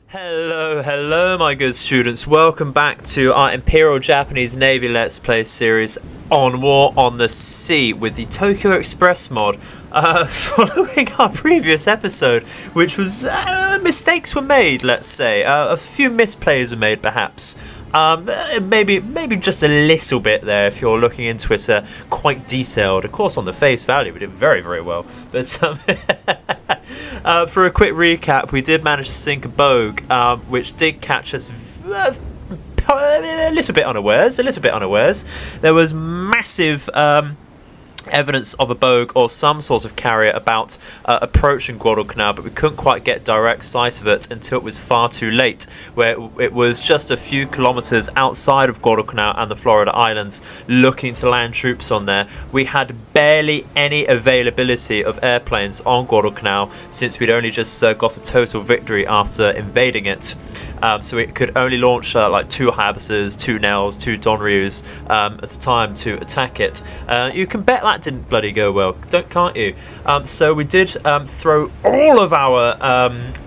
Hello my good students, welcome back to our Imperial Japanese Navy Let's Play series on War on the Sea with the Tokyo Express mod. Following our previous episode, which was, mistakes were made, let's say, a few misplays were made perhaps. Maybe just a little bit there if you're looking into it, quite detailed. Of course, on the face value, we did very well. But for a quick recap, we did manage to sink a bogue, which did catch us a little bit unawares. There was massive evidence of a bogue or some sort of carrier about approaching Guadalcanal, but we couldn't quite get direct sight of it until it was far too late, where it was just a few kilometers outside of Guadalcanal and the Florida Islands, looking to land troops on there. We had barely any availability of airplanes on Guadalcanal since we'd only just got a total victory after invading it. So it could only launch like 2 Hayabusa's, 2 Nels, 2 Donryus at a time to attack it. You can bet that didn't bloody go well, can't you? So we did throw all of our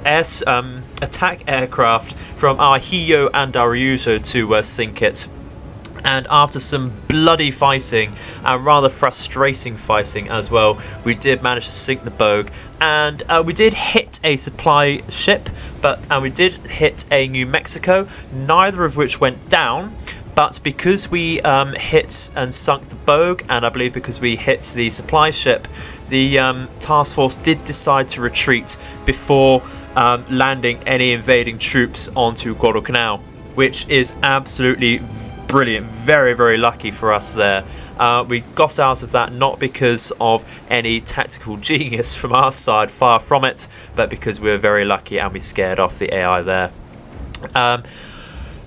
attack aircraft from our Hiyo and our Ryuzo to sink it. And after some bloody fighting and rather frustrating fighting as well, we did manage to sink the bogue, and we did hit a supply ship, and we did hit a New Mexico, neither of which went down. But because we hit and sunk the bogue, and I believe because we hit the supply ship, the task force did decide to retreat before landing any invading troops onto Guadalcanal, which is absolutely brilliant. Very lucky for us there. We got out of that not because of any tactical genius from our side, far from it, but because we were very lucky and we scared off the AI there.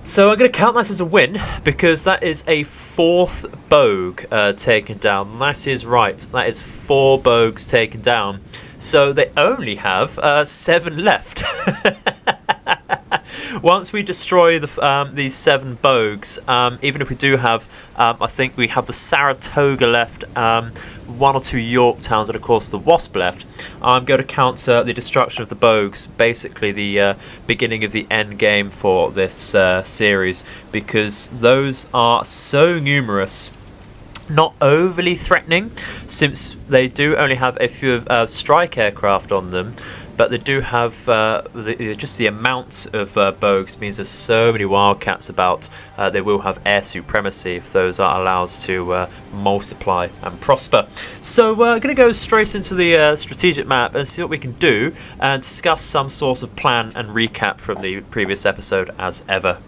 So I'm going to count that as a win, because that is a 4th bogue taken down. That is right, that is 4 bogues taken down. So they only have 7 left. Once we destroy these 7 bogues, even if we do have, I think we have the Saratoga left, 1 or 2 Yorktowns, and of course the Wasp left, I'm going to count the destruction of the bogues, basically the beginning of the end game for this series, because those are so numerous. Not overly threatening, since they do only have a few strike aircraft on them, but they do have just the amount of bogues means there's so many wildcats about. They will have air supremacy if those are allowed to multiply and prosper. So we're going to go straight into the strategic map and see what we can do, and discuss some sort of plan and recap from the previous episode as ever.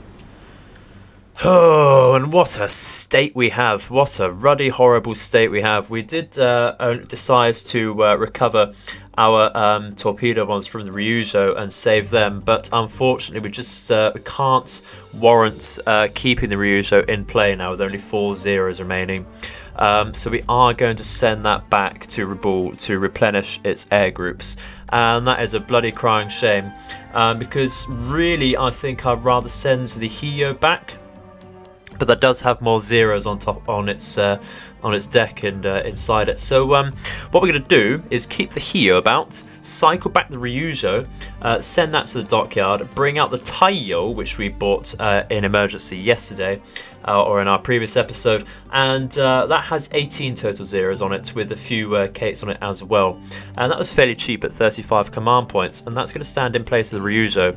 Oh, and what a state we have. What a ruddy, horrible state we have. We did decide to recover our torpedo bombs from the Ryuzo and save them, but unfortunately we just can't warrant keeping the Ryuzo in play now with only 4 zeros remaining. So we are going to send that back to Rabaul to replenish its air groups, and that is a bloody crying shame, because really I think I'd rather send the Hiyo back. But that does have more zeros on its deck and inside it. So what we're going to do is keep the Hiyo about, cycle back the Ryuzo, send that to the dockyard, bring out the Taiyo, which we bought in emergency yesterday, or in our previous episode, and that has 18 total zeros on it, with a few Kates on it as well. And that was fairly cheap at 35 command points, and that's going to stand in place of the Ryuzo.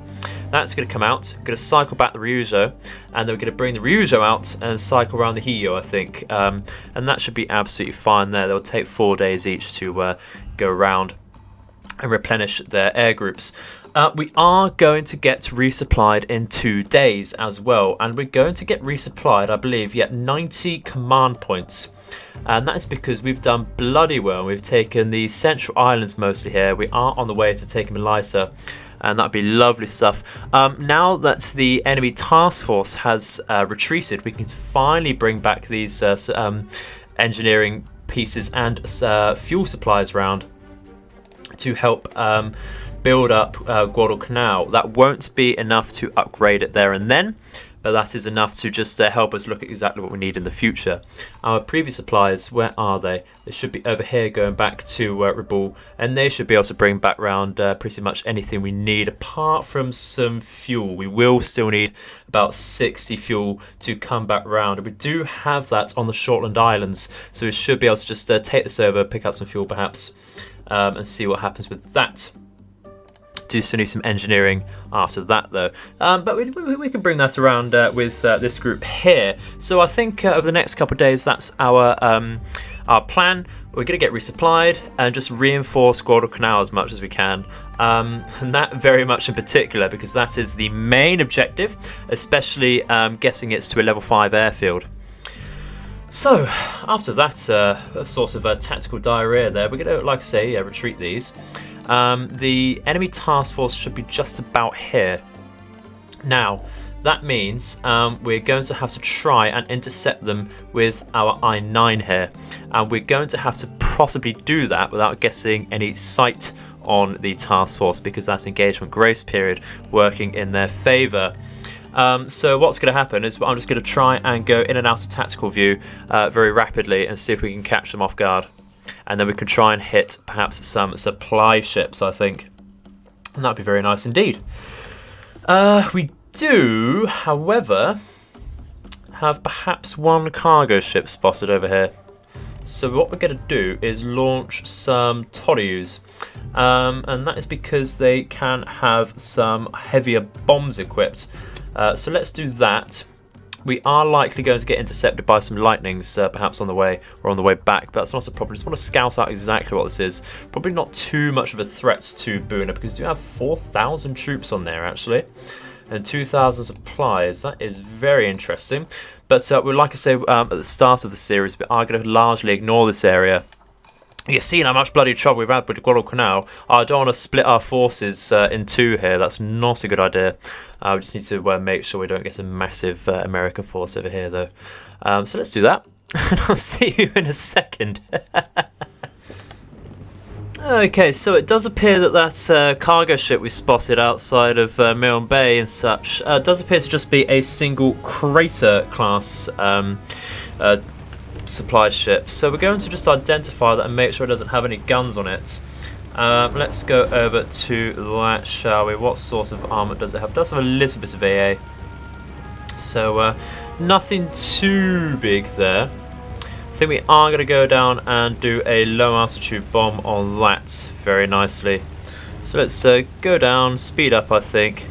That's going to come out, going to cycle back the Ryuzo, and then we're going to bring the Ryuzo out and cycle around the Hiyo, I think. And that should be absolutely fine there. They'll take 4 days each to go around and replenish their air groups. We are going to get resupplied in 2 days as well, and we're going to get resupplied, I believe, 90 command points, and that is because we've done bloody well. We've taken the Central Islands mostly here. We are on the way to taking Melissa, and that'd be lovely stuff. Now that the enemy task force has retreated, we can finally bring back these engineering pieces and fuel supplies around to help build up Guadalcanal. That won't be enough to upgrade it there and then, but that is enough to just help us look at exactly what we need in the future. Our previous supplies, where are they? They should be over here going back to Rebel, and they should be able to bring back round pretty much anything we need apart from some fuel. We will still need about 60 fuel to come back round, and we do have that on the Shortland Islands, so we should be able to just take this over, pick up some fuel perhaps, and see what happens with that. Do still need some engineering after that though, but we can bring that around with this group here. So I think over the next couple of days that's our plan. We're going to get resupplied and just reinforce Guadalcanal as much as we can, and that very much in particular because that is the main objective, especially getting it to a level 5 airfield. So after that sort of tactical diarrhea there, we're going to, like I say, retreat these. The enemy task force should be just about here. Now, that means we're going to have to try and intercept them with our I9 here. And we're going to have to possibly do that without getting any sight on the task force because that's engagement grace period working in their favour. So what's going to happen is I'm just going to try and go in and out of tactical view very rapidly and see if we can catch them off guard. And then we can try and hit perhaps some supply ships, I think. And that'd be very nice indeed. We do, however, have perhaps one cargo ship spotted over here. So what we're going to do is launch some Toryus. And that is because they can have some heavier bombs equipped. So let's do that. We are likely going to get intercepted by some lightnings, perhaps on the way or on the way back, but that's not a problem. I just want to scout out exactly what this is. Probably not too much of a threat to Buna because we do have 4,000 troops on there actually, and 2,000 supplies. That is very interesting. But we'd like to say at the start of the series, we are going to largely ignore this area. You've seen how much bloody trouble we've had with Guadalcanal. I don't want to split our forces in two here. That's not a good idea. We just need to make sure we don't get a massive American force over here, though. So let's do that. And I'll see you in a second. Okay, so it does appear that that cargo ship we spotted outside of Milne Bay and such does appear to just be a single crater class supply ship. So we're going to just identify that and make sure it doesn't have any guns on it. Let's go over to that, shall we? What sort of armor does it have? It does have a little bit of AA. So nothing too big there. I think we are going to go down and do a low altitude bomb on that very nicely. So let's go down, speed up I think.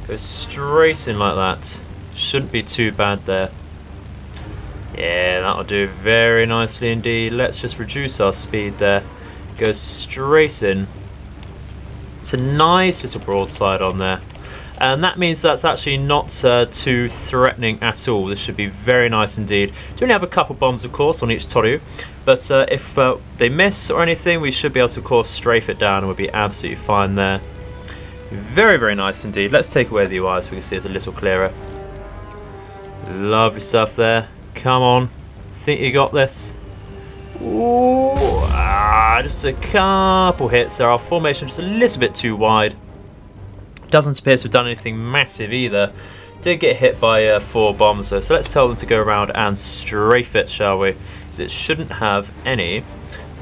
Go straight in like that. Shouldn't be too bad there. Yeah, that'll do very nicely indeed. Let's just reduce our speed there. Go straight in. It's a nice little broadside on there. And that means that's actually not too threatening at all. This should be very nice indeed. Do only have a couple bombs, of course, on each Toryu. But if they miss or anything, we should be able to, of course, strafe it down and we'll be absolutely fine there. Very, very nice indeed. Let's take away the UI so we can see it's a little clearer. Lovely stuff there. Come on, think you got this. Ooh, just a couple hits there. Our formation just a little bit too wide. Doesn't appear to have done anything massive either. Did get hit by 4 bombs though, so let's tell them to go around and strafe it, shall we? Because it shouldn't have any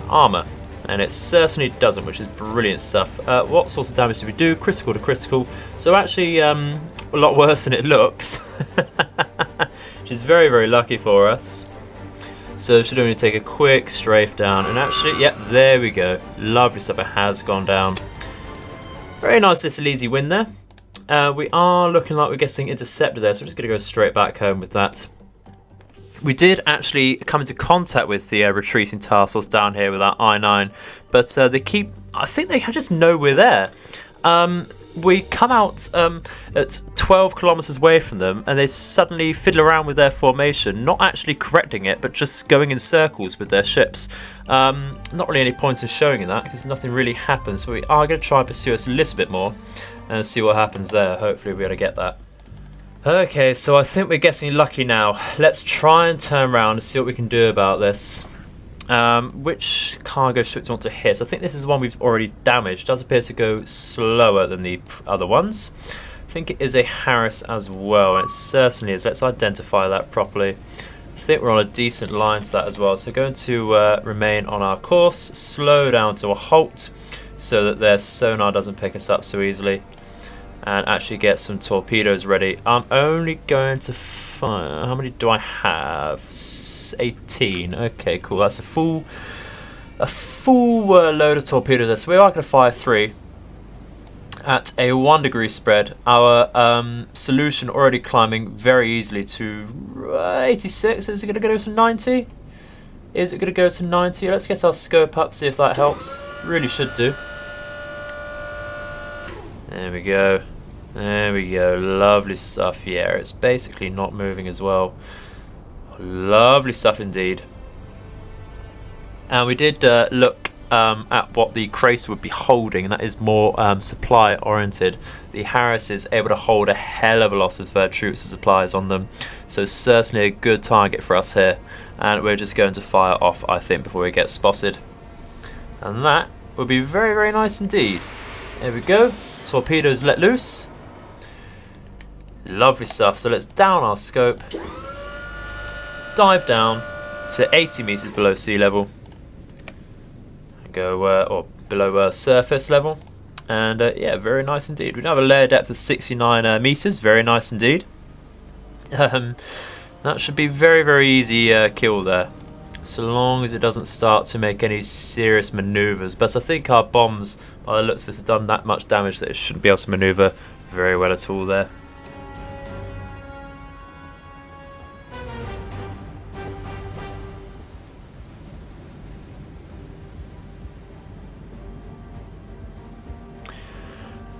armour. And it certainly doesn't, which is brilliant stuff. What sort of damage do we do? Critical to critical. So actually a lot worse than it looks. Which is very, very lucky for us. So should only take a quick strafe down. And actually, yep, there we go. Lovely stuff. It has gone down. Very nice little easy win there. We are looking like we're getting intercepted there. So we're just going to go straight back home with that. We did actually come into contact with the retreating tarsals down here with that I9. But they keep... I think they just know we're there. We come out at 12 kilometers away from them and they suddenly fiddle around with their formation, not actually correcting it but just going in circles with their ships. Not really any point in showing you that because nothing really happens, so we are going to try and pursue us a little bit more and see what happens there. Hopefully we're going to get that. Okay, so I think we're getting lucky now. Let's try and turn around and see what we can do about this. Which cargo ship do you want to hit? I think this is the one we've already damaged. It does appear to go slower than the other ones. I think it is a Harris as well, and it certainly is. Let's identify that properly. I think we're on a decent line to that as well. So going to remain on our course, slow down to a halt so that their sonar doesn't pick us up so easily, and actually get some torpedoes ready. I'm only going to fire, how many do I have? 18. Okay, cool. That's a full load of torpedoes there. So we are going to fire 3 at a 1 degree spread. Our solution already climbing very easily to 86. Is it going to go to 90? Is it going to go to 90? Let's get our scope up, see if that helps. Really should do. There we go. There we go. Lovely stuff. Yeah, it's basically not moving as well. Lovely stuff indeed. And we did look at what the Cracer would be holding, and that is more supply oriented. The Harris is able to hold a hell of a lot of troops and supplies on them, so certainly a good target for us here. And we're just going to fire off, I think, before we get spotted, and that would be very, very nice indeed. There we go. Torpedoes let loose. Lovely stuff. So let's down our scope, dive down to 80 meters below sea level, go or below surface level, and yeah, very nice indeed. We now have a layer depth of 69 meters. Very nice indeed. That should be very, very easy kill there, so long as it doesn't start to make any serious maneuvers. But I think our bombs, by the looks of it, have done that much damage that it shouldn't be able to maneuver very well at all there.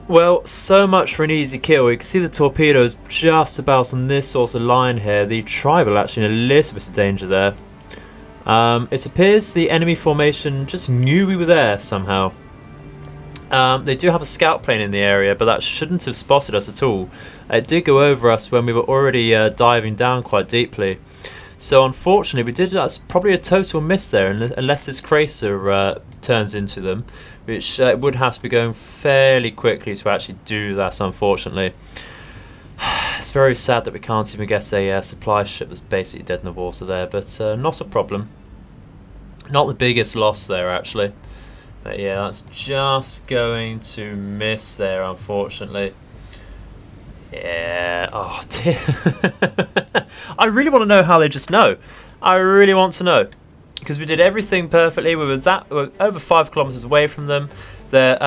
Well, so much for an easy kill. You can see the torpedoes just about on this sort of line here. The tribal actually in a little bit of danger there. It appears the enemy formation just knew we were there somehow. They do have a scout plane in the area, but that shouldn't have spotted us at all. It did go over us when we were already diving down quite deeply. So unfortunately, that's probably a total miss there, unless this Cracer turns into them, which would have to be going fairly quickly to actually do that, unfortunately. It's very sad that we can't even get a supply ship that's basically dead in the water there, but not a problem. Not the biggest loss there, actually. But yeah, that's just going to miss there, unfortunately. Yeah, oh dear. I really want to know how they just know. I really want to know. Because we did everything perfectly. We were over 5 kilometers away from them. Their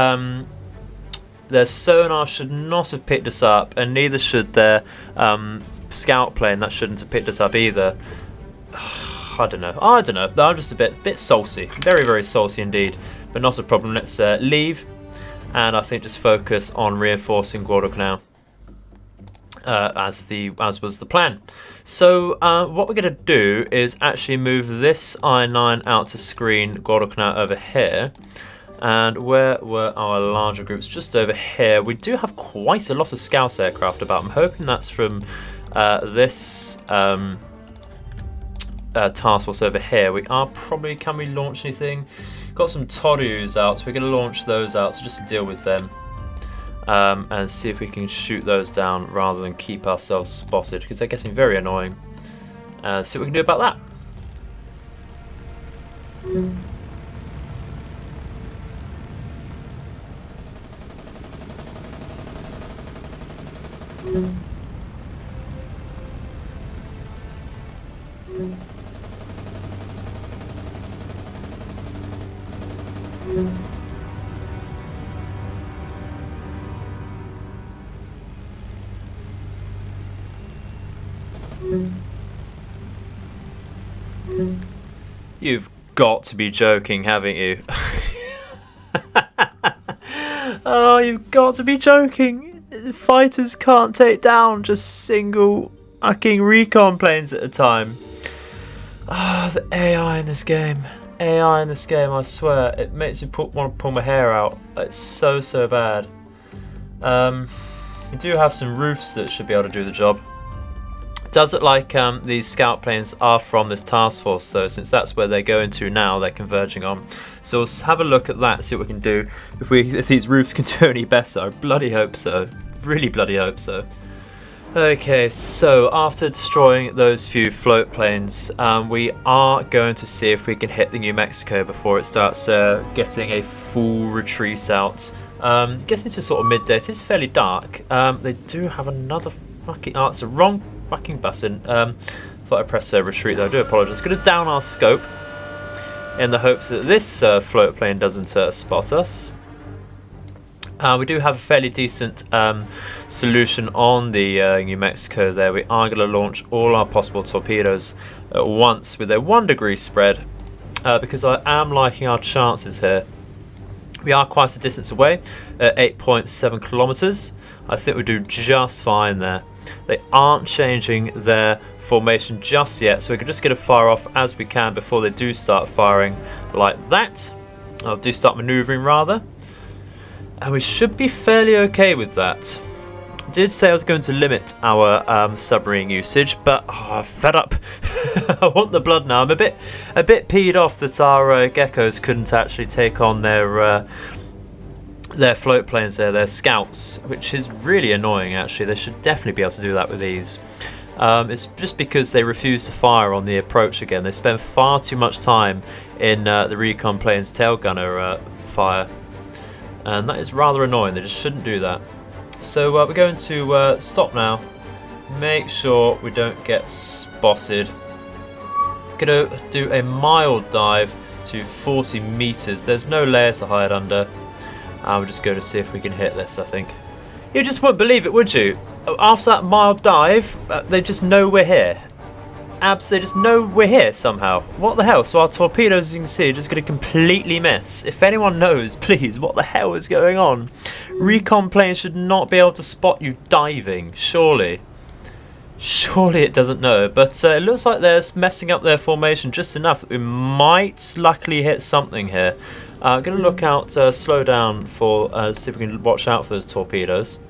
sonar should not have picked us up, and neither should their scout plane. That shouldn't have picked us up either. I don't know. I'm just a bit salty. Very, very salty indeed. But not a problem. Let's leave, and I think just focus on reinforcing Guadalcanal. As was the plan. So what we're going to do is actually move this I-9 out to screen Guadalcanal over here. And where were our larger groups? Just over here. We do have quite a lot of scout aircraft about. I'm hoping that's from this task force over here. We are probably, can we launch anything? Got some Torus out, so we're going to launch those out, so just to deal with them. And see if we can shoot those down rather than keep ourselves spotted, because they're getting very annoying. See what we can do about that. You've got to be joking, haven't you? Oh, you've got to be joking. Fighters can't take down just single fucking recon planes at a time. Ah, the AI in this game. AI in this game, I swear. It makes me want to pull my hair out. It's so, so bad. We do have some roofs that should be able to do the job. It does look like these scout planes are from this task force, though, since that's where they're going to now, they're converging on. So let's have a look at that, see what we can do. If these roofs can do any better, I bloody hope so. really bloody hope so. Okay, so after destroying those few float planes, we are going to see if we can hit the New Mexico before it starts getting a full retreat out. Getting to sort of midday, it is fairly dark. They do have another fucking... Oh, it's the wrong fucking button. Thought I pressed retreat though, I do apologise. Going to down our scope in the hopes that this float plane doesn't spot us. We do have a fairly decent solution on the New Mexico there. We are going to launch all our possible torpedoes at once with a 1 degree spread because I am liking our chances here. We are quite a distance away at 8.7 kilometers. I think we do just fine there. They aren't changing their formation just yet, so we can just get a fire off as we can before they do start firing like that. Or do start manoeuvring rather. And we should be fairly okay with that. I did say I was going to limit our submarine usage, but fed up. I want the blood now. I'm a bit peed off that our geckos couldn't actually take on their float planes there, their scouts, which is really annoying actually. They should definitely be able to do that with ease. It's just because they refuse to fire on the approach again. They spend far too much time in the recon plane's tail gunner fire. And that is rather annoying. They just shouldn't do that. So we're going to stop now. Make sure we don't get spotted. Going to do a mild dive to 40 meters. There's no layers to hide under. And we're just going to see if we can hit this, I think. You just wouldn't believe it, would you? After that mild dive, they just know we're here. They just know we're here somehow. What the hell? So our torpedoes, as you can see, are just going to completely miss. If anyone knows, please, what the hell is going on? Recon planes should not be able to spot you diving, surely. Surely it doesn't know, but it looks like they're messing up their formation just enough that we might luckily hit something here. I'm going to look out, slow down for, see if we can watch out for those torpedoes.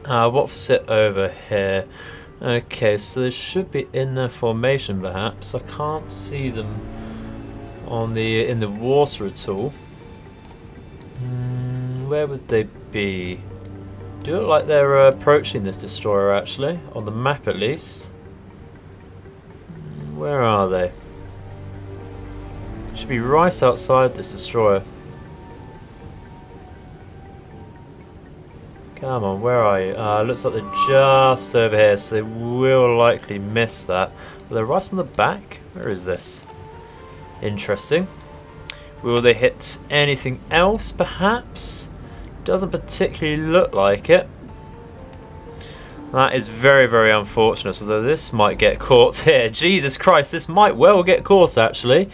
What's it over here? Okay, so they should be in their formation perhaps. I can't see them on in the water at all. Where would they be? Do look like they're approaching this destroyer actually, on the map at least. Where are they? Should be right outside this destroyer. Come on, where are you? Looks like they're just over here, so they will likely miss that. But they're right on the back? Where is this? Interesting. Will they hit anything else, perhaps? Doesn't particularly look like it. That is very, very unfortunate, although this might get caught here. Jesus Christ, this might well get caught, actually.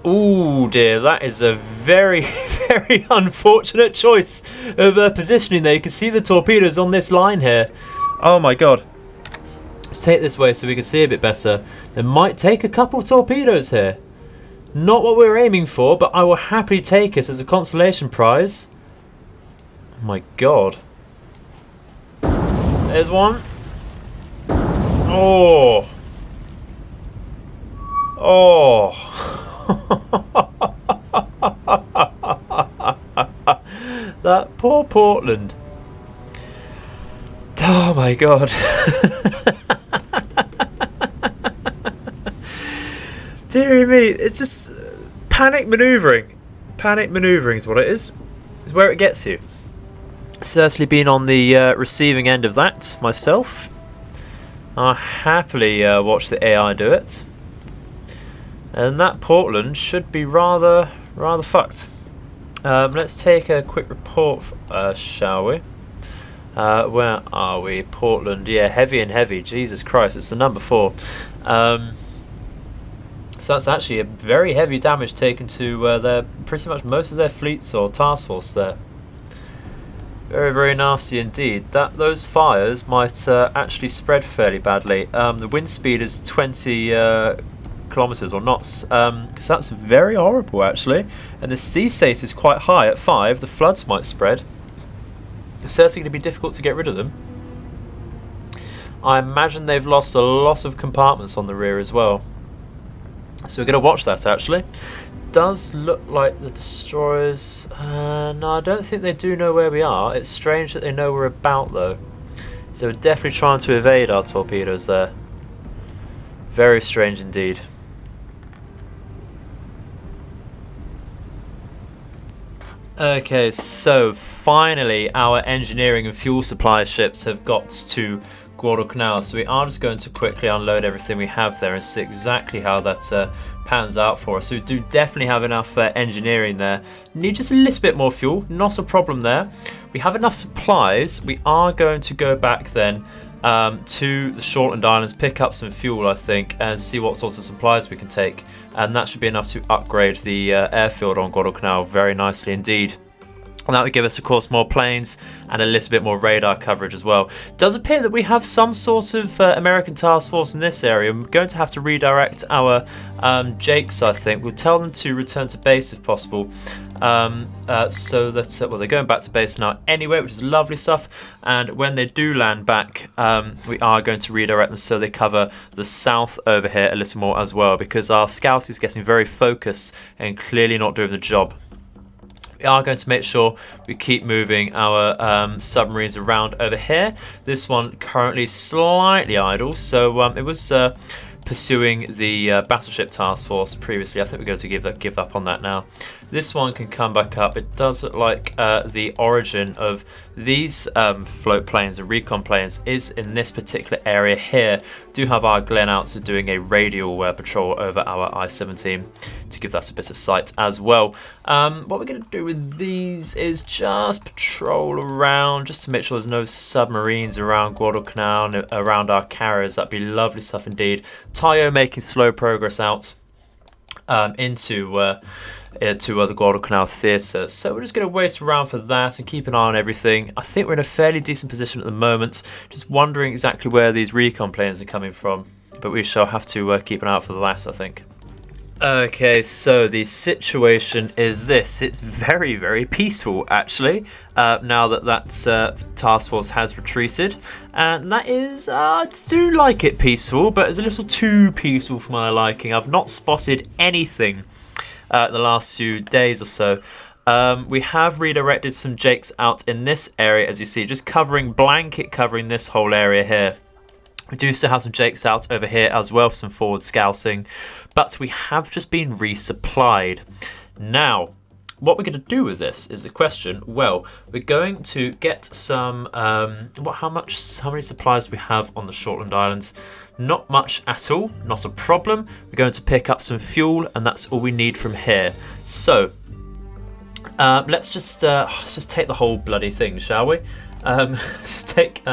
Ooh dear, that is a very, very unfortunate choice of positioning there. You can see the torpedoes on this line here. Oh my god. Let's take this way so we can see a bit better. They might take a couple torpedoes here. Not what we were aiming for, but I will happily take it as a consolation prize. Oh my god. There's one. Oh. Oh. That poor Portland. Oh my god. Deary me, it's just panic manoeuvring. Panic manoeuvring is what it is. It's where it gets you. Certainly been on the receiving end of that myself. I'll happily watch the AI do it. And that Portland should be rather fucked. Let's take a quick report, shall we? Where are we? Portland. Yeah, heavy and heavy. Jesus Christ, it's the number 4. So that's actually a very heavy damage taken to their pretty much most of their fleets or task force there. Very, very nasty indeed. Those fires might actually spread fairly badly. The wind speed is 20 kilometers or knots, so that's very horrible actually. And the sea state is quite high at 5. The floods might spread. It's certainly going to be difficult to get rid of them. I imagine they've lost a lot of compartments on the rear as well. So we're going to watch that actually. does look like the destroyers... no, I don't think they do know where we are. It's strange that they know we're about, though. So we're definitely trying to evade our torpedoes there. Very strange indeed. Okay, so finally our engineering and fuel supply ships have got to Guadalcanal. So we are just going to quickly unload everything we have there and see exactly how that pans out for us. So we do definitely have enough engineering there. Need just a little bit more fuel, not a problem there. We have enough supplies. We are going to go back then to the Shortland Islands, pick up some fuel I think, and see what sorts of supplies we can take, and that should be enough to upgrade the airfield on Guadalcanal very nicely indeed. And that would give us, of course, more planes and a little bit more radar coverage as well. It does appear that we have some sort of American task force in this area. We're going to have to redirect our Jakes, I think. We'll tell them to return to base if possible. So that, well, they're going back to base now anyway, which is lovely stuff. And when they do land back, we are going to redirect them so they cover the south over here a little more as well, because our Scout is getting very focused and clearly not doing the job. We are going to make sure we keep moving our submarines around over here. This one currently slightly idle, so it was pursuing the battleship task force previously. I think we're going to give up on that now. This one can come back up. It does look like the origin of these float planes and recon planes is in this particular area here. Do have our Glen out to doing a radial patrol over our I-17 to give that a bit of sight as well. What we're going to do with these is just patrol around just to make sure there's no submarines around Guadalcanal and around our carriers. That'd be lovely stuff indeed. Tayo making slow progress out into the Guadalcanal theatre. So we're just going to wait around for that and keep an eye on everything. I think we're in a fairly decent position at the moment. Just wondering exactly where these recon planes are coming from. But we shall have to keep an eye out for that, I think. Okay, so the situation is this. It's very, very peaceful, actually, now that that task force has retreated. And that is, I do like it peaceful, but it's a little too peaceful for my liking. I've not spotted anything the last few days or so. We have redirected some Jakes out in this area, as you see, just blanket covering this whole area here. We do still have some Jakes out over here as well for some forward scouting, but we have just been resupplied. Now, what we're going to do with this is the question. Well, we're going to get some, how many supplies do we have on the Shortland Islands? Not much at all, not a problem. We're going to pick up some fuel, and that's all we need from here. So, let's just take the whole bloody thing, shall we? Just take...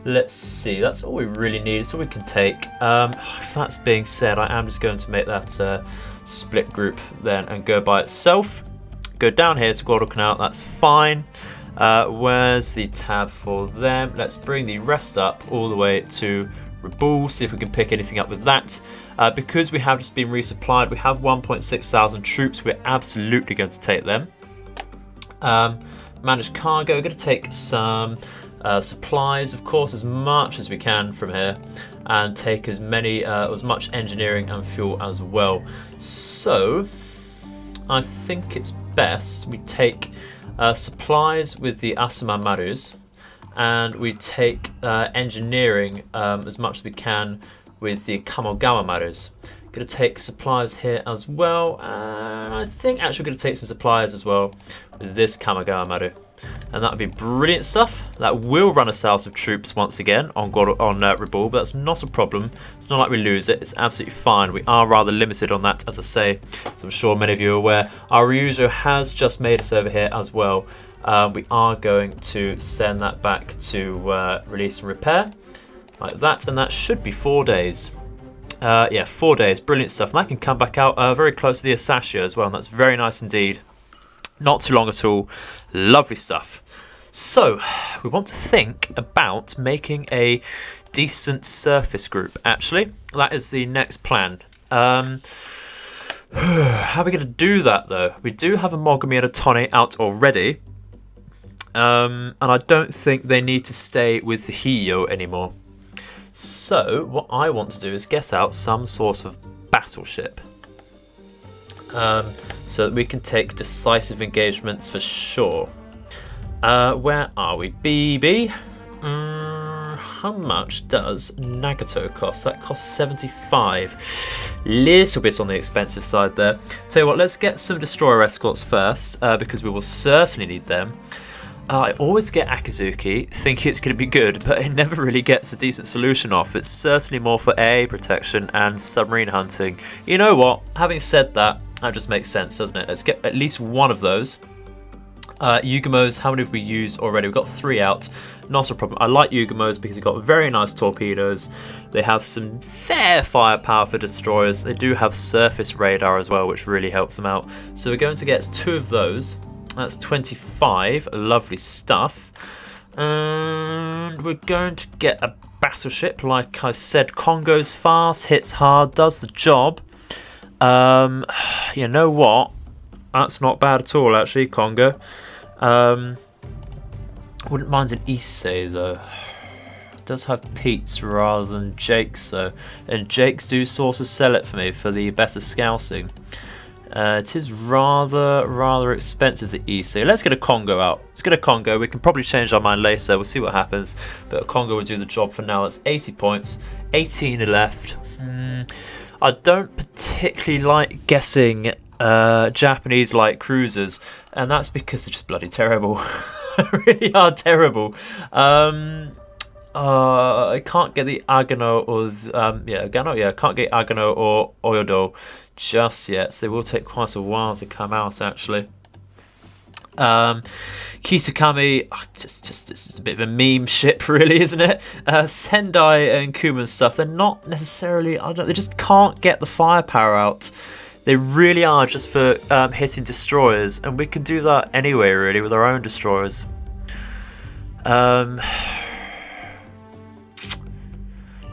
let's see, that's all we really need, so we can take. If that's being said, I am just going to make that split group then and go by itself. Go down here to Guadalcanal, that's fine. Where's the tab for them? Let's bring the rest up all the way to Rabaul, see if we can pick anything up with that. Because we have just been resupplied, we have 1.6 thousand troops, we're absolutely going to take them. Managed cargo, we're going to take some supplies, of course, as much as we can from here, and take as much engineering and fuel as well. So I think it's best we take supplies with the Asuma Marus, and we take engineering as much as we can with the Kamogawa Marus. Going to take supplies here as well, and I think actually we're going to take some supplies as well with this Kamogawa Maru. And that would be brilliant stuff. That will run us out of troops once again on Rabaul, but that's not a problem. It's not like we lose it. It's absolutely fine. We are rather limited on that, as I say, as I'm sure many of you are aware. Our Ryuzo has just made us over here as well. We are going to send that back to release and repair, like that, and that should be 4 days. Yeah, 4 days. Brilliant stuff. And that can come back out very close to the Asashio as well, and that's very nice indeed. Not too long at all. Lovely stuff. So, we want to think about making a decent surface group, actually. That is the next plan. How are we going to do that, though? We do have a Mogami and a Tone out already. And I don't think they need to stay with the Hiyo anymore. So, what I want to do is get out some sort of battleship. so that we can take decisive engagements for sure. Where are we? BB? How much does Nagato cost? That costs 75. Little bit on the expensive side there. Tell you what, let's get some destroyer escorts first, because we will certainly need them. I always get Akizuki, thinking it's going to be good, but it never really gets a decent solution off. It's certainly more for AA protection and submarine hunting. You know what? Having said that, that just makes sense, doesn't it? Let's get at least one of those. Yugamos, how many have we used already? We've got 3 out, not a problem. I like Yugamos because they've got very nice torpedoes. They have some fair firepower for destroyers. They do have surface radar as well, which really helps them out. So we're going to get 2 of those. That's 25, lovely stuff. And we're going to get a battleship. Like I said, Congo's fast, hits hard, does the job. You know what? That's not bad at all, actually, Congo. Wouldn't mind an Issei, though. It does have Pete's rather than Jake's, though. And Jake's do sort of sell it for me for the better scouting. It is rather expensive, the Issei. Let's get a Congo out. Let's get a Congo. We can probably change our mind later. We'll see what happens. But a Congo will do the job for now. That's 80 points. 18 left. I don't particularly like guessing Japanese light cruisers, and that's because they're just bloody terrible. Really are terrible. I can't get the Agano or I can't get Agano or Oyodo just yet, so they will take quite a while to come out actually. Kisakami, it's a bit of a meme ship really, isn't it? Sendai and Kuman stuff, they're not necessarily, they just can't get the firepower out. They really are just for hitting destroyers, and we can do that anyway really with our own destroyers.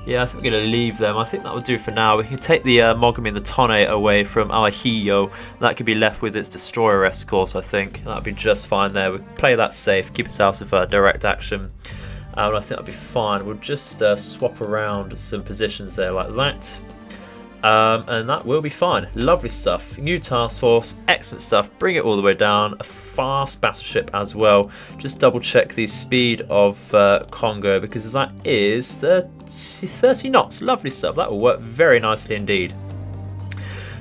Yeah, I think we're going to leave them. I think that will do for now. We can take the Mogami and the Tone away from our Hiyo. That could be left with its destroyer escorts, I think. That would be just fine there. We'll play that safe, keep us out of direct action. And I think that'll be fine. We'll just swap around some positions there like that. And that will be fine. Lovely stuff. New task force, excellent stuff. Bring it all the way down. A fast battleship as well. Just double check the speed of Congo, because that is 30 knots. Lovely stuff. That will work very nicely indeed.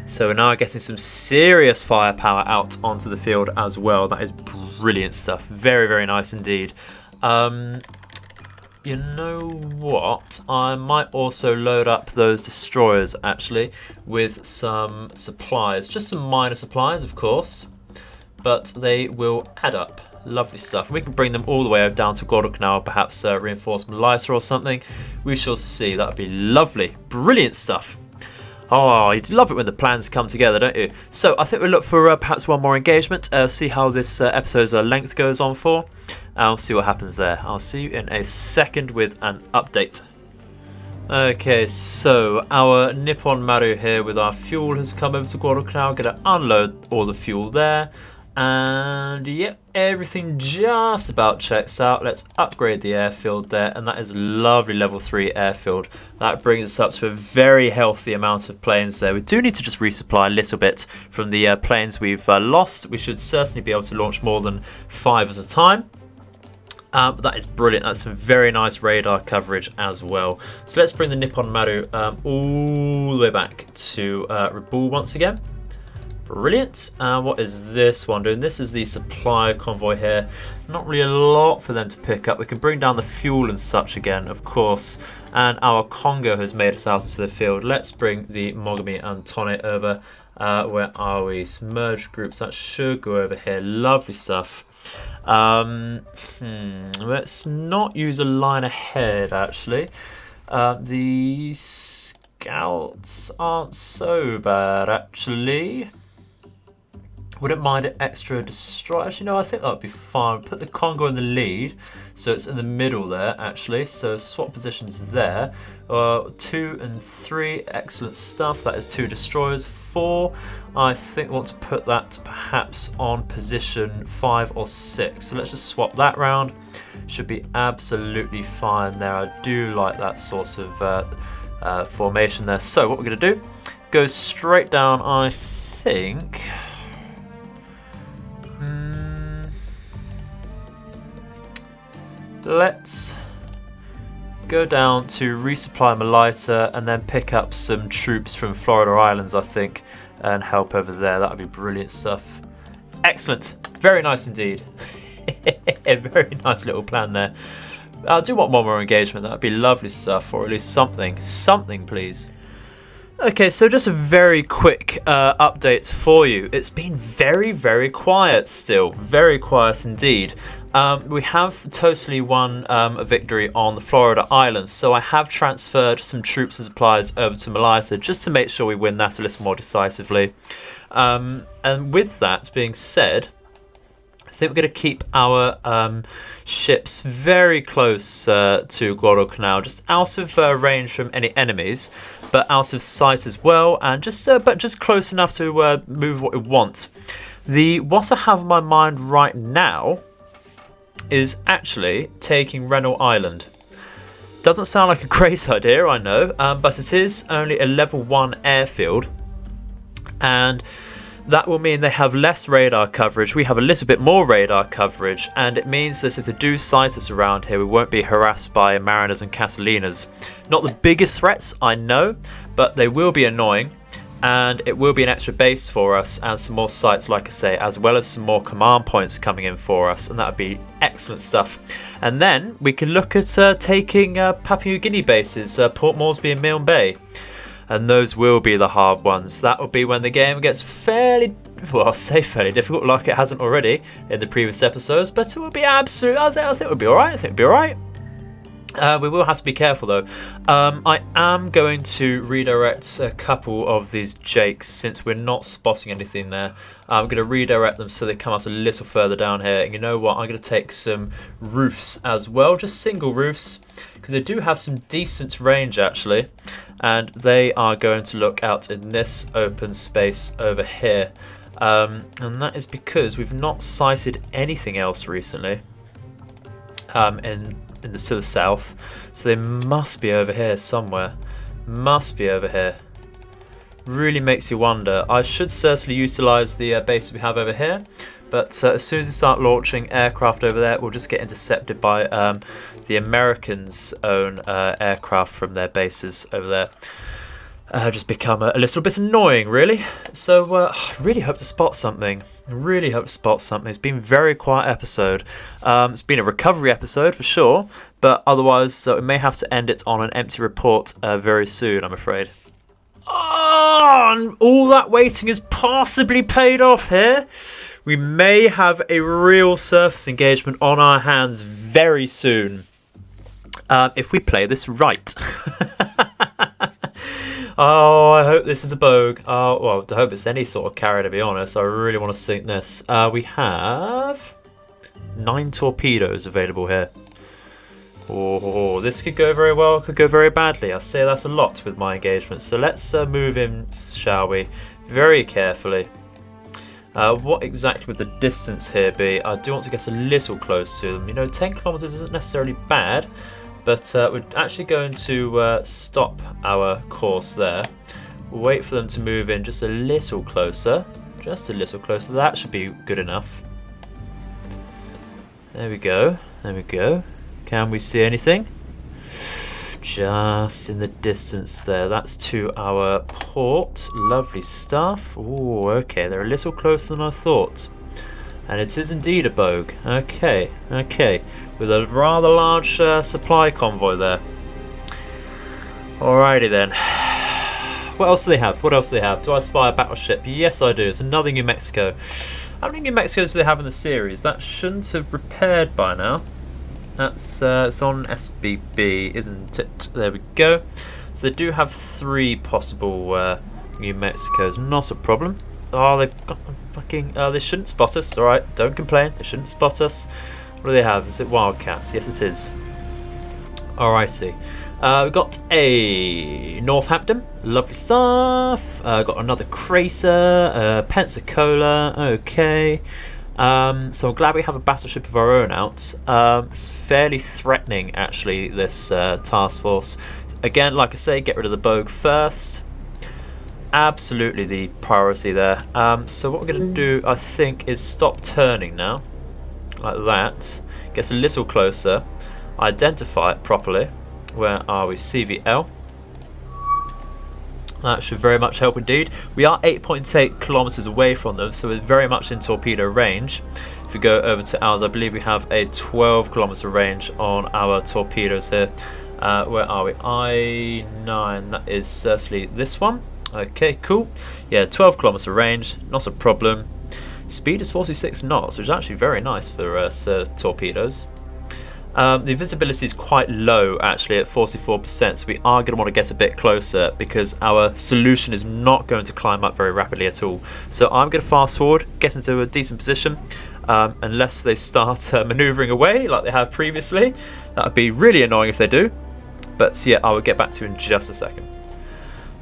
So we're now getting some serious firepower out onto the field as well. That is brilliant stuff. Very nice indeed. You know what? I might also load up those destroyers actually with some supplies. Just some minor supplies, of course, but they will add up. Lovely stuff. We can bring them all the way down to Guadalcanal, perhaps reinforcement lighter or something. We shall see. That would be lovely. Brilliant stuff. Oh, you'd love it when the plans come together, don't you? So I think we'll look for perhaps one more engagement, see how this episode's length goes on for. I'll see what happens there. I'll see you in a second with an update. Okay, so our Nippon Maru here with our fuel has come over to Guadalcanal. Going to unload all the fuel there. And yep, everything just about checks out. Let's upgrade the airfield there, and that is a lovely level 3 airfield. That brings us up to a very healthy amount of planes there. We do need to just resupply a little bit from the planes we've lost. We should certainly be able to launch more than 5 at a time. But that is brilliant. That's some very nice radar coverage as well. So let's bring the Nippon Maru all the way back to Rabaul once again. Brilliant. What is this one doing? This is the supply convoy here. Not really a lot for them to pick up. We can bring down the fuel and such again, of course. And our Congo has made us out into the field. Let's bring the Mogami and Tone over. Where are we? Submerged groups. That should go over here. Lovely stuff. Let's not use a line ahead, actually. The scouts aren't so bad, actually. Wouldn't mind an extra destroyer. Actually, no, I think that would be fine. Put the Congo in the lead, so it's in the middle there, actually. So swap positions there. 2 and 3, excellent stuff. That is 2 destroyers. 4, I think I want to put that perhaps on position 5 or 6. So let's just swap that round. Should be absolutely fine there. I do like that sort of formation there. So what we're going to do, go straight down, I think... let's go down to resupply Melita and then pick up some troops from Florida Islands, I think, and help over there. That would be brilliant stuff. Excellent. Very nice indeed. A very nice little plan there. I do want one more engagement. That would be lovely stuff, or at least something. Something, please. Okay, so just a very quick update for you. It's been very, very quiet still. Very quiet indeed. We have totally won a victory on the Florida Islands, so I have transferred some troops and supplies over to Melita just to make sure we win that a little more decisively. And with that being said, I think we're going to keep our ships very close to Guadalcanal, just out of range from any enemies, but out of sight as well, and just close enough to move what we want. What I have in my mind right now is actually taking Rennell Island. Doesn't sound like a great idea, I know, but it is only a level 1 airfield, and that will mean they have less radar coverage. We have a little bit more radar coverage, and it means that if they do sight us around here, we won't be harassed by Mariners and Catalinas. Not the biggest threats, I know, but they will be annoying, and it will be an extra base for us and some more sites, like I say, as well as some more command points coming in for us, and that would be excellent stuff. And then we can look at taking Papua New Guinea bases, Port Moresby and Milne Bay. And those will be the hard ones. That will be when the game gets fairly, well, I'll say fairly difficult, like it hasn't already in the previous episodes, but it will be absolute. I think it will be alright. I think it will be alright. We will have to be careful though. I am going to redirect a couple of these jakes since we're not spotting anything there. I'm going to redirect them so they come out a little further down here. And you know what? I'm going to take some roofs as well, just single roofs, because they do have some decent range actually. And they are going to look out in this open space over here. And that is because we've not sighted anything else recently to the south. So they must be over here somewhere. Must be over here. Really makes you wonder. I should certainly utilise the base we have over here. But as soon as we start launching aircraft over there, we'll just get intercepted by the Americans' own aircraft from their bases over there. Just become a little bit annoying, really. So I really hope to spot something. Really hope to spot something. It's been a very quiet episode. It's been a recovery episode for sure, but otherwise we may have to end it on an empty report very soon, I'm afraid. Oh, and all that waiting has possibly paid off here. We may have a real surface engagement on our hands very soon if we play this right. Oh, I hope this is a bogue. Oh, well, I hope it's any sort of carrier, to be honest. I really want to sink this. We have 9 torpedoes available here. Oh, this could go very well, could go very badly. I say that a lot with my engagements. So let's move in, shall we? Very carefully. What exactly would the distance here be? I do want to get a little close to them. You know, 10 kilometers isn't necessarily bad. But we're actually going to stop our course there. We'll wait for them to move in just a little closer. Just a little closer. That should be good enough. There we go. There we go. Can we see anything? Just in the distance there. That's to our port. Lovely stuff. Oh, okay. They're a little closer than I thought. And it is indeed a bogue. Okay, okay. With a rather large supply convoy there. Alrighty then. What else do they have? What else do they have? Do I spy a battleship? Yes, I do. It's another New Mexico. How many New Mexicos do they have in the series? That shouldn't have repaired by now. That's it's on SBB, isn't it? There we go. So they do have 3 possible New Mexicos. Not a problem. Oh, they've got fucking... they shouldn't spot us. Alright, don't complain. They shouldn't spot us. What do they have? Is it Wildcats? Yes, it is. Alrighty. We've got a Northampton. Lovely stuff. Got another Cracer. Pensacola. Okay. So I'm glad we have a battleship of our own out. It's fairly threatening, actually, this task force. Again, like I say, get rid of the bogue first. absolutely the priority there. So what we're going to do, I think, is stop turning now, like that. Gets a little closer. Identify it properly. Where are we? CVL. That should very much help indeed. We are 8.8 kilometers away from them, so we're very much in torpedo range. If we go over to ours, I believe we have a 12-kilometer range on our torpedoes here. Where are we? I9, that is certainly this one. Okay, cool. Yeah, 12-kilometer range, not a problem. Speed is 46 knots, which is actually very nice for torpedoes. The visibility is quite low actually at 44%, so we are going to want to get a bit closer because our solution is not going to climb up very rapidly at all. So I'm going to fast forward, get into a decent position, unless they start manoeuvring away like they have previously. That would be really annoying if they do. But yeah, I will get back to you in just a second.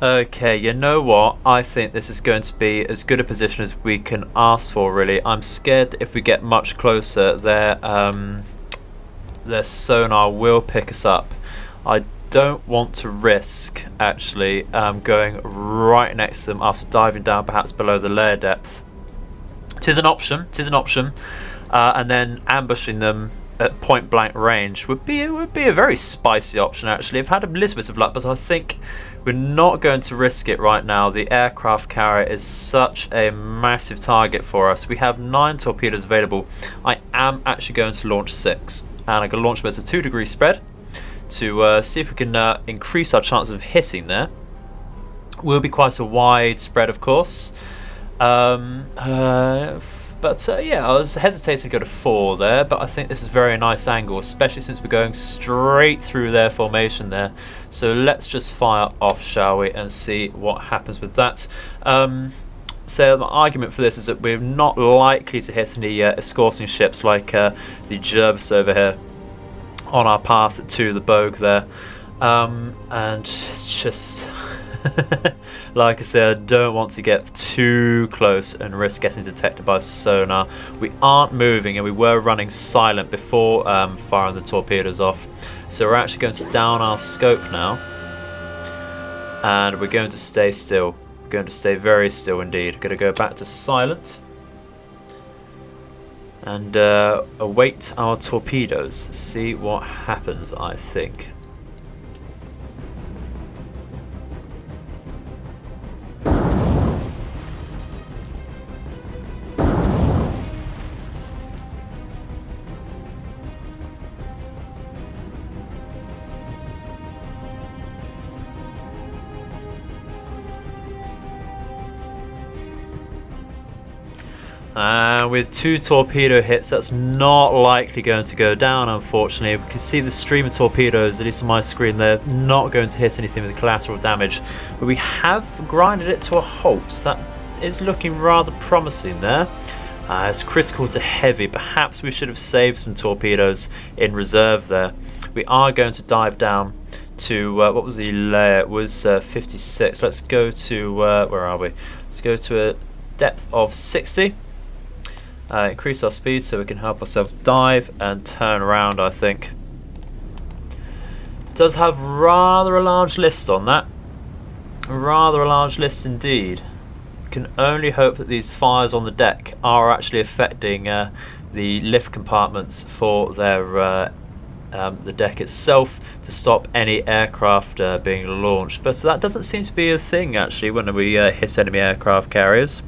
Okay, you know what? I think this is going to be as good a position as we can ask for, really. I'm scared that if we get much closer, their sonar will pick us up. I don't want to risk actually going right next to them after diving down perhaps below the layer depth. Tis an option, and then ambushing them at point blank range would be a very spicy option actually. I've had a little bit of luck, but I think we're not going to risk it right now. The aircraft carrier is such a massive target for us. We have 9 torpedoes available. I am actually going to launch 6. And I'm going to launch them as a 2-degree spread to see if we can increase our chance of hitting there. Will be quite a wide spread, of course. Yeah, I was hesitating to go to 4 there, but I think this is a very nice angle, especially since we're going straight through their formation there. So let's just fire off, shall we, and see what happens with that. So my argument for this is that we're not likely to hit any escorting ships like the Jervis over here on our path to the Bogue there. And it's just, like I said, I don't want to get too close and risk getting detected by sonar. We aren't moving and we were running silent before firing the torpedoes off. So we're actually going to down our scope now. And we're going to stay still. Going to stay very still indeed. Going to go back to silent and await our torpedoes. See what happens, I think. With 2 torpedo hits, that's not likely going to go down, unfortunately. We can see the stream of torpedoes, at least on my screen, they're not going to hit anything with collateral damage. But we have grinded it to a halt. That is looking rather promising there. It's critical to heavy. Perhaps we should have saved some torpedoes in reserve there. We are going to dive down to, what was the layer? It was 56. Let's go to, where are we? Let's go to a depth of 60. Increase our speed so we can help ourselves dive and turn around, I think. Does have rather a large list on that. Rather a large list indeed. Can only hope that these fires on the deck are actually affecting the lift compartments for their the deck itself to stop any aircraft being launched. But that doesn't seem to be a thing actually when we hit enemy aircraft carriers.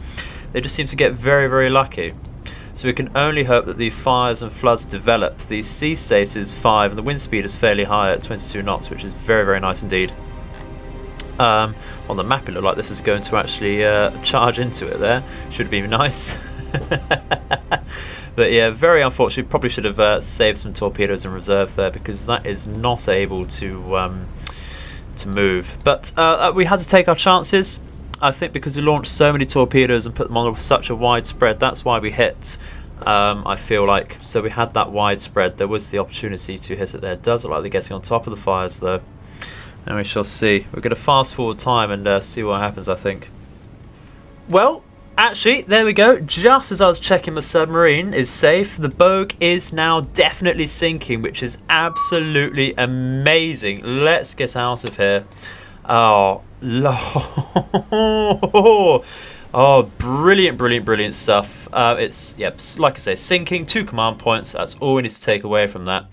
They just seem to get very, very lucky. So we can only hope that the fires and floods develop. The sea state is 5 and the wind speed is fairly high at 22 knots, which is very, very nice indeed. On the map it looked like this is going to actually charge into it there. Should be nice. But yeah, very unfortunate. Probably should have saved some torpedoes in reserve there because that is not able to move. But we had to take our chances. I think because we launched so many torpedoes and put them on such a wide spread, that's why we hit, I feel like. So we had that wide spread. There was the opportunity to hit it there. It does look like they're getting on top of the fires, though. And we shall see. We're going to fast forward time and see what happens, I think. Well, actually, there we go. Just as I was checking my submarine is safe, the Bogue is now definitely sinking, which is absolutely amazing. Let's get out of here. Oh, Oh, brilliant stuff. It's, yep, like I say, sinking 2 command points. That's all we need to take away from that.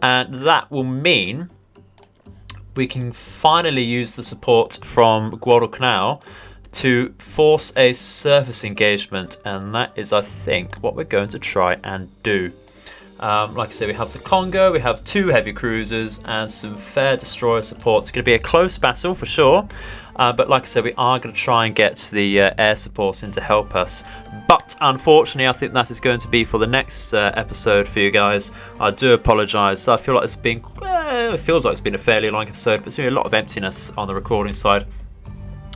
And that will mean we can finally use the support from Guadalcanal to force a surface engagement. And that is, I think, what we're going to try and do. Like I said, we have the Congo, we have 2 heavy cruisers and some fair destroyer support. It's going to be a close battle for sure, but like I said, we are going to try and get the air support in to help us. But unfortunately, I think that is going to be for the next episode for you guys. I do apologise. I feel like it's been, it feels like it's been a fairly long episode, but it's been a lot of emptiness on the recording side.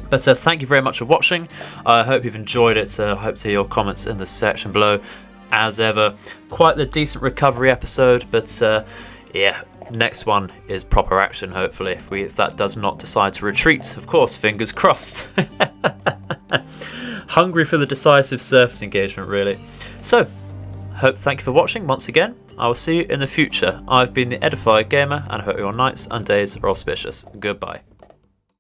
But thank you very much for watching. I hope you've enjoyed it. I hope to hear your comments in the section below. As ever, quite the decent recovery episode, but yeah, next one is proper action, hopefully, if that does not decide to retreat. Of course, fingers crossed. Hungry for the decisive surface engagement, really. So, thank you for watching once again. I will see you in the future. I've been the Edified Gamer, and I hope your nights and days are auspicious. Goodbye.